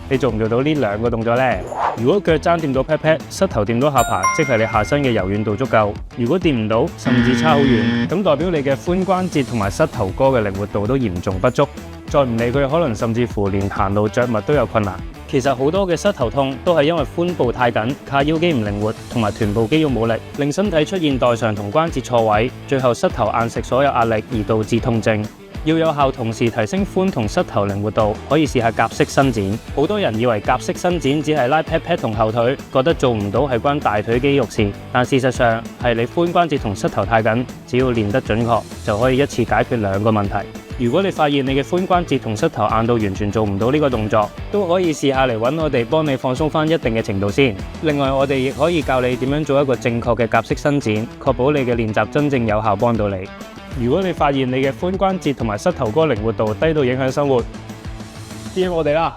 你做唔做到呢兩個動作呢？如果腳踭掂到 pat pat， 膝頭掂到下巴，即係你下身嘅柔軟度足夠。如果掂唔到，甚至差好遠，咁代表你嘅髖關節同埋膝頭哥嘅靈活度都嚴重不足。再唔理佢，可能甚至乎連行路着襪都有困難。其實好多嘅膝頭痛都係因為髖部太緊，髂腰肌唔靈活，同埋臀部肌肉冇力，令身體出現代償同關節錯位，最後膝頭硬食所有壓力而導致痛症。要有效同時提升髖同膝頭靈活度，可以試下夾式伸展。好多人以為夾式伸展只係拉 pat pat 同後腿，覺得做唔到係關大腿肌肉事，但事實上係你髖關節同膝頭太緊，只要練得準確，就可以一次解決兩個問題。如果你發現你嘅髖關節同膝頭硬到完全做唔到呢個動作，都可以試下嚟揾我哋幫你放鬆返一定嘅程度先。另外，我哋亦可以教你點樣做一個正確嘅夾式伸展，確保你嘅練習真正有效幫到你。如果你發現你嘅髖關節同埋膝頭哥靈活度低到影響生活，DM我哋啦。